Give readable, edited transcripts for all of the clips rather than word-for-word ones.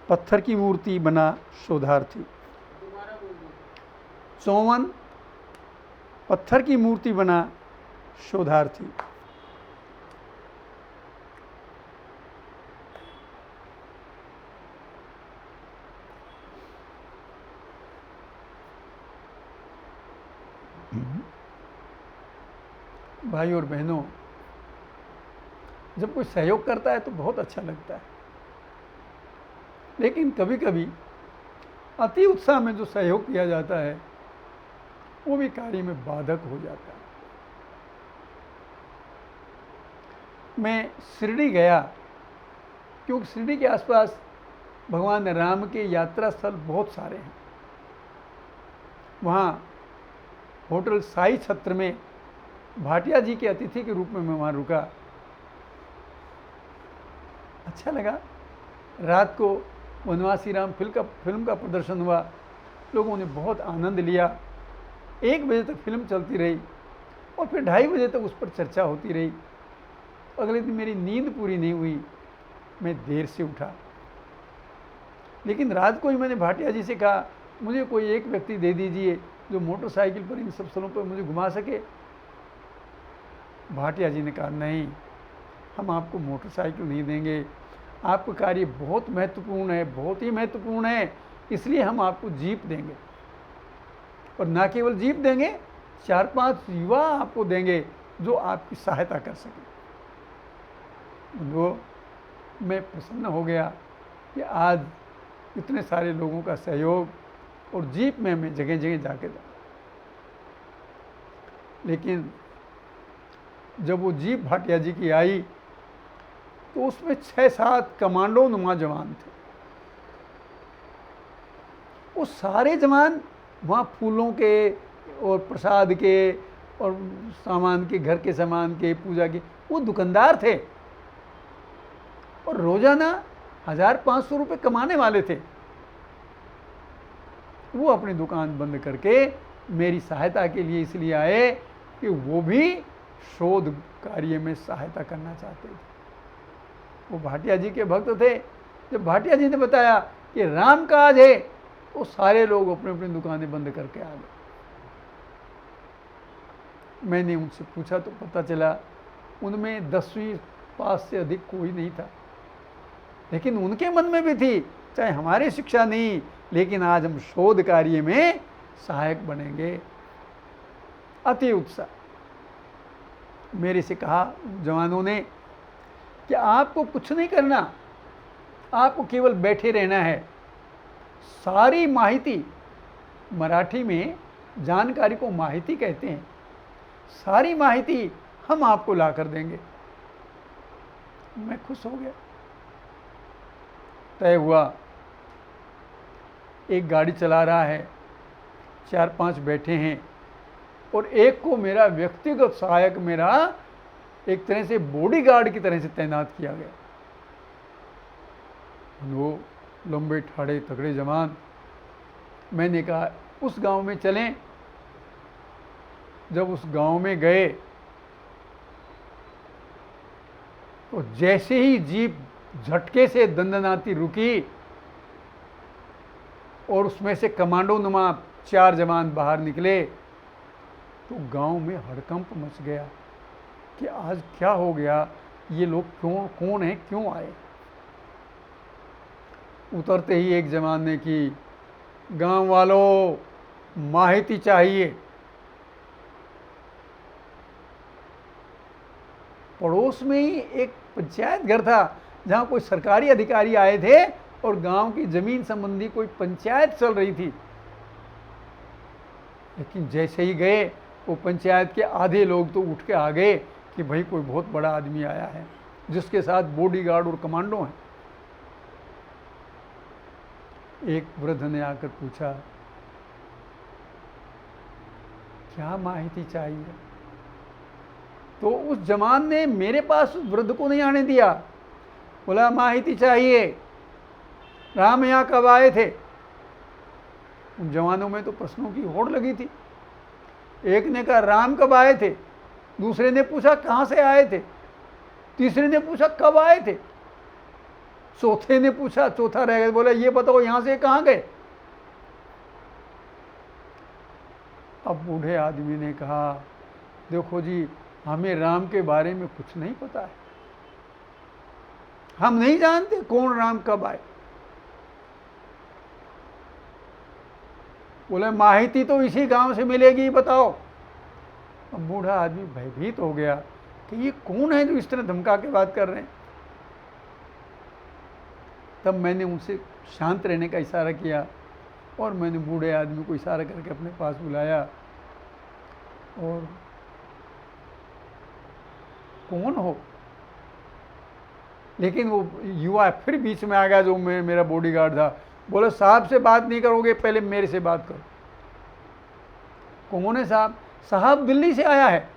पत्थर की मूर्ति बना शोधार्थी। 54 पत्थर की मूर्ति बना शोधार्थी। भाई और बहनों, जब कोई सहयोग करता है तो बहुत अच्छा लगता है, लेकिन कभी कभी अति उत्साह में जो सहयोग किया जाता है वो भी कार्य में बाधक हो जाता है। मैं शिरडी गया क्योंकि शिरडी के आसपास भगवान राम के यात्रा स्थल बहुत सारे हैं। वहाँ होटल साई छत्र में भाटिया जी के अतिथि के रूप में मैं वहाँ रुका। अच्छा लगा। रात को वनवासी राम फिल्म का प्रदर्शन हुआ, लोगों ने बहुत आनंद लिया। 1 बजे तक फिल्म चलती रही और फिर 2:30 बजे तक उस पर चर्चा होती रही। अगले दिन मेरी नींद पूरी नहीं हुई, मैं देर से उठा। लेकिन रात को ही मैंने भाटिया जी से कहा, मुझे कोई एक व्यक्ति दे दीजिए जो मोटरसाइकिल पर इन सब स्थलों पर मुझे घुमा सके। भाटिया जी ने कहा, नहीं, हम आपको मोटरसाइकिल नहीं देंगे, आपका कार्य बहुत महत्वपूर्ण है, बहुत ही महत्वपूर्ण है, इसलिए हम आपको जीप देंगे। और ना केवल जीप देंगे, 4-5 युवा आपको देंगे जो आपकी सहायता कर सकें। वो मैं प्रसन्न हो गया कि आज इतने सारे लोगों का सहयोग और जीप में मैं जगह जगह जाके जाऊँ। लेकिन जब वो जीप भाटिया जी की आई तो उसमें 6-7 कमांडो नुमा जवान थे। वो सारे जवान वहाँ फूलों के और प्रसाद के और सामान के, घर के सामान के, पूजा के, वो दुकानदार थे और रोजाना 1500 रुपये कमाने वाले थे। वो अपनी दुकान बंद करके मेरी सहायता के लिए इसलिए आए कि वो भी शोध कार्य में सहायता करना चाहते थे। वो भाटिया जी के भक्त थे। जब भाटिया जी ने बताया कि राम काज है, वो सारे लोग अपनी अपनी दुकानें बंद करके आ गए। मैंने उनसे पूछा तो पता चला उनमें 10वीं पास से अधिक कोई नहीं था, लेकिन उनके मन में भी थी, चाहे हमारी शिक्षा नहीं, लेकिन आज हम शोध कार्य में सहायक बनेंगे। अति उत्साह। मेरे से कहा जवानों ने कि आपको कुछ नहीं करना, आपको केवल बैठे रहना है। सारी माहिती, मराठी में जानकारी को माहिती कहते हैं, सारी माहिती हम आपको ला कर देंगे। मैं खुश हो गया। तय हुआ, एक गाड़ी चला रहा है, 4-5 बैठे हैं और एक को मेरा व्यक्तिगत सहायक, मेरा एक तरह से बॉडीगार्ड की तरह से तैनात किया गया। वो लंबे ठाड़े तगड़े जवान। मैंने कहा उस गांव में चलें। जब उस गांव में गए तो जैसे ही जीप झटके से दंदनाती रुकी और उसमें से कमांडो नुमा 4 जवान बाहर निकले तो गांव में हड़कंप मच गया कि आज क्या हो गया, ये लोग कौन है, क्यों आए। उतरते ही एक जवान ने की, गांव वालों, माहिती चाहिए। पड़ोस में ही एक पंचायत घर था जहां कोई सरकारी अधिकारी आए थे और गांव की जमीन संबंधी कोई पंचायत चल रही थी। लेकिन जैसे ही गए वो पंचायत के आधे लोग तो उठ के आ गए कि भाई कोई बहुत बड़ा आदमी आया है जिसके साथ बॉडीगार्ड और कमांडो हैं। एक वृद्ध ने आकर पूछा, क्या माहिती चाहिए? तो उस जवान ने मेरे पास उस वृद्ध को नहीं आने दिया, बोला माहिती चाहिए, राम यहाँ कब आए थे? उन जवानों में तो प्रश्नों की होड़ लगी थी। एक ने कहा राम कब आए थे, दूसरे ने पूछा कहाँ से आए थे, तीसरे ने पूछा कब आए थे, चौथे ने पूछा, चौथा रह गया, बोला ये बताओ यहाँ से कहाँ गए? अब बूढ़े आदमी ने कहा, देखो जी, हमें राम के बारे में कुछ नहीं पता है, हम नहीं जानते कौन राम कब आए। बोले माहिती तो इसी गांव से मिलेगी, बताओ। अब बूढ़ा आदमी भयभीत हो गया कि ये कौन है जो इस तरह धमका के बात कर रहे हैं। तब मैंने उनसे शांत रहने का इशारा किया और मैंने बूढ़े आदमी को इशारा करके अपने पास बुलाया और कौन हो? लेकिन वो युवा फिर बीच में आ गया जो मेरा बॉडीगार्ड था। बोले साहब से बात नहीं करोगे, पहले मेरे से बात करो। कौन है साहब? साहब दिल्ली से आया है।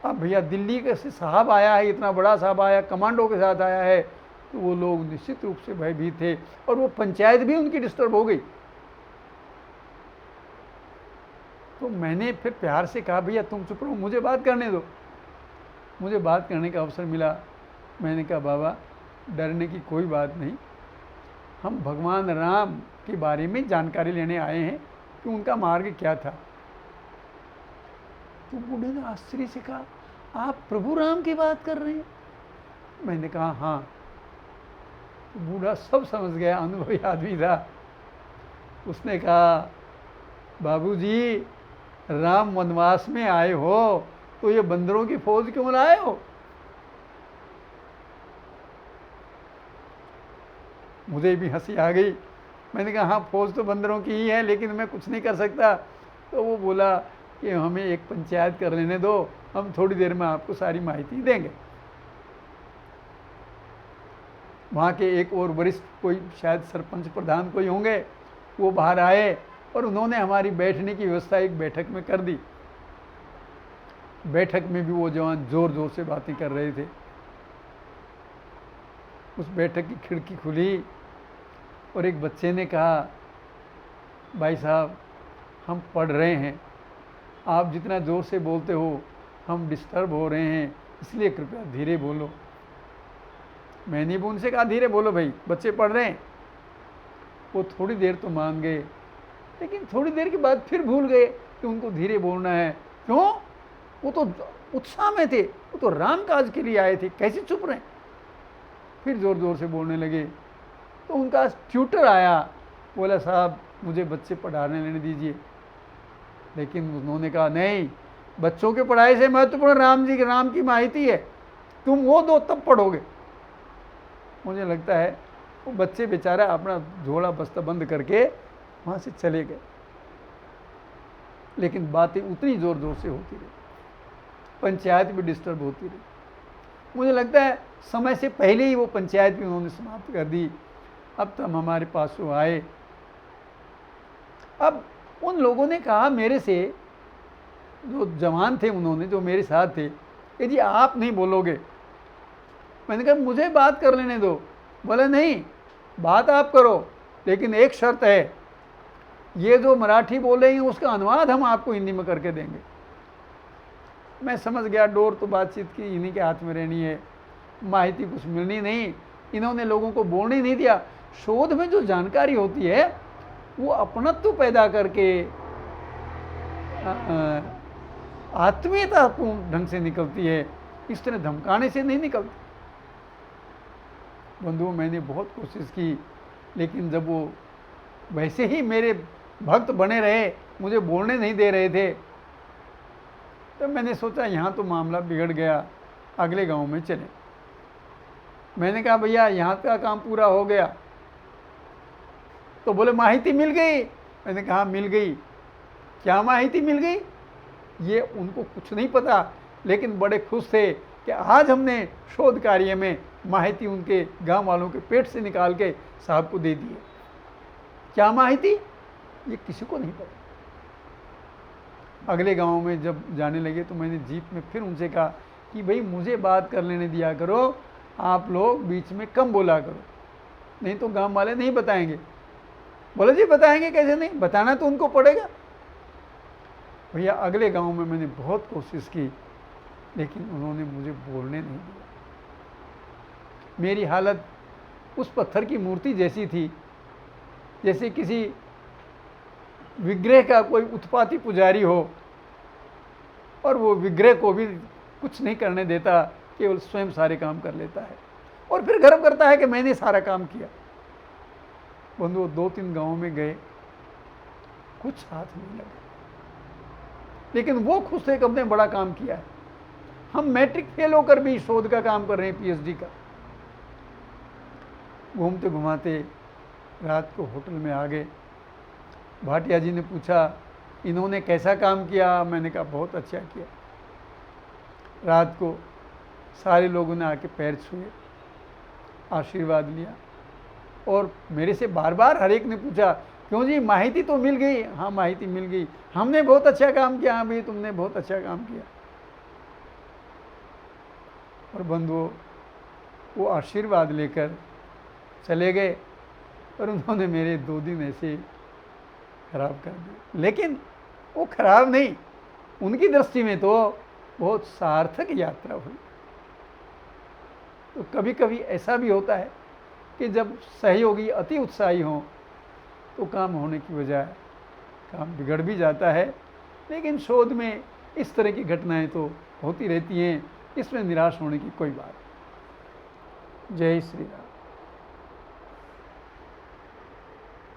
अब भैया दिल्ली के से साहब आया है, इतना बड़ा साहब आया, कमांडो के साथ आया है, तो वो लोग निश्चित रूप से भयभीत थे और वो पंचायत भी उनकी डिस्टर्ब हो गई। तो मैंने फिर प्यार से कहा, भैया तुम चुप रहो, मुझे बात करने दो। मुझे बात करने का अवसर मिला। मैंने कहा बाबा डरने की कोई बात नहीं, हम भगवान राम के बारे में जानकारी लेने आए हैं कि उनका मार्ग क्या था। तो बूढ़े ने आश्चर्य से कहा, आप प्रभु राम की बात कर रहे हैं? मैंने कहा हाँ। तो बूढ़ा सब समझ गया, अनुभवी आदमी था। उसने कहा, बाबूजी राम वनवास में आए हो तो ये बंदरों की फौज क्यों लाए हो? मुझे भी हंसी आ गई। मैंने कहा हाँ फौज तो बंदरों की ही है, लेकिन मैं कुछ नहीं कर सकता। तो वो बोला कि हमें एक पंचायत कर लेने दो, हम थोड़ी देर में आपको सारी माहिती देंगे। वहाँ के एक और वरिष्ठ कोई शायद सरपंच प्रधान कोई होंगे, वो बाहर आए और उन्होंने हमारी बैठने की व्यवस्था एक बैठक में कर दी। बैठक में भी वो जवान जोर जोर से बातें कर रहे थे। उस बैठक की खिड़की खुली और एक बच्चे ने कहा, भाई साहब हम पढ़ रहे हैं, आप जितना ज़ोर से बोलते हो हम डिस्टर्ब हो रहे हैं, इसलिए कृपया धीरे बोलो। मैंने भी उनसे कहा धीरे बोलो भाई, बच्चे पढ़ रहे हैं। वो थोड़ी देर तो मान गए, लेकिन थोड़ी देर के बाद फिर भूल गए कि उनको धीरे बोलना है। क्यों? वो तो उत्साह में थे, वो तो राम काज के लिए आए थे, कैसे चुप रहे? फिर ज़ोर ज़ोर से बोलने लगे। तो उनका ट्यूटर आया, बोला साहब मुझे बच्चे पढ़ाने लेने दीजिए। लेकिन उन्होंने कहा नहीं, बच्चों के पढ़ाई से महत्वपूर्ण राम की माहिती है, तुम वो दो तब पढ़ोगे। मुझे लगता है वो बच्चे बेचारा अपना झोला बस्ता बंद करके वहाँ से चले गए। लेकिन बातें उतनी ज़ोर ज़ोर से होती रही, पंचायत भी डिस्टर्ब होती रही। मुझे लगता है समय से पहले ही वो पंचायत भी उन्होंने समाप्त कर दी। अब तब हमारे पास वो आए। अब उन लोगों ने कहा मेरे से, जो जवान थे उन्होंने जो मेरे साथ थे, कि जी आप नहीं बोलोगे। मैंने कहा मुझे बात कर लेने दो। बोले नहीं, बात आप करो, लेकिन एक शर्त है, ये जो मराठी बोलेंगे उसका अनुवाद हम आपको हिंदी में करके देंगे। मैं समझ गया डोर तो बातचीत की इन्हीं के हाथ में रहनी है, माहिती कुछ मिलनी नहीं। इन्होंने लोगों को बोलने नहीं दिया। शोध में जो जानकारी होती है वो अपनत्व पैदा करके आत्मीयतापूर्ण ढंग से निकलती है, इस तरह धमकाने से नहीं निकलती। बंधुओं मैंने बहुत कोशिश की, लेकिन जब वो वैसे ही मेरे भक्त बने रहे, मुझे बोलने नहीं दे रहे थे, तब मैंने सोचा यहाँ तो मामला बिगड़ गया, अगले गांव में चले। मैंने कहा भैया यहाँ का काम पूरा हो गया। तो बोले माहिती मिल गई। मैंने कहा मिल गई। क्या माहिती मिल गई? ये उनको कुछ नहीं पता, लेकिन बड़े खुश थे कि आज हमने शोध कार्य में माहिती उनके गांव वालों के पेट से निकाल के साहब को दे दी है। क्या माहिती? ये किसी को नहीं पता। अगले गांव में जब जाने लगे तो मैंने जीप में फिर उनसे कहा कि भाई मुझे बात कर लेने दिया करो, आप लोग बीच में कम बोला करो, नहीं तो गांव वाले नहीं बताएंगे। बोले जी बताएंगे कैसे नहीं, बताना तो उनको पड़ेगा। भैया अगले गांव में मैंने बहुत कोशिश की, लेकिन उन्होंने मुझे बोलने नहीं दिया। मेरी हालत उस पत्थर की मूर्ति जैसी थी, जैसे किसी विग्रह का कोई उत्पाती पुजारी हो और वो विग्रह को भी कुछ नहीं करने देता, केवल स्वयं सारे काम कर लेता है और फिर गर्व करता है कि मैंने सारा काम किया। बंधु 2-3 गांवों में गए, कुछ हाथ नहीं लगे, लेकिन वो खुश थे कि हमने बड़ा काम किया है। हम मैट्रिक फेल होकर भी शोध का काम कर रहे हैं, पीएचडी का। घूमते घुमाते रात को होटल में आ गए। भाटिया जी ने पूछा इन्होंने कैसा काम किया, मैंने कहा बहुत अच्छा किया। रात को सारे लोगों ने आके पैर छुए, आशीर्वाद लिया और मेरे से बार बार हर एक ने पूछा क्यों जी माहिती तो मिल गई? हाँ माहिती मिल गई, हमने बहुत अच्छा काम किया। हाँ भाई तुमने बहुत अच्छा काम किया। और बंधुओं वो आशीर्वाद लेकर चले गए और उन्होंने मेरे 2 दिन ऐसे खराब कर दिए। लेकिन वो खराब नहीं, उनकी दृष्टि में तो बहुत सार्थक यात्रा हुई। तो कभी कभी ऐसा भी होता है कि जब सहयोगी अति उत्साही हों तो काम होने की बजाय काम बिगड़ भी जाता है। लेकिन शोध में इस तरह की घटनाएं तो होती रहती हैं, इसमें निराश होने की कोई बात नहीं। जय श्री राम।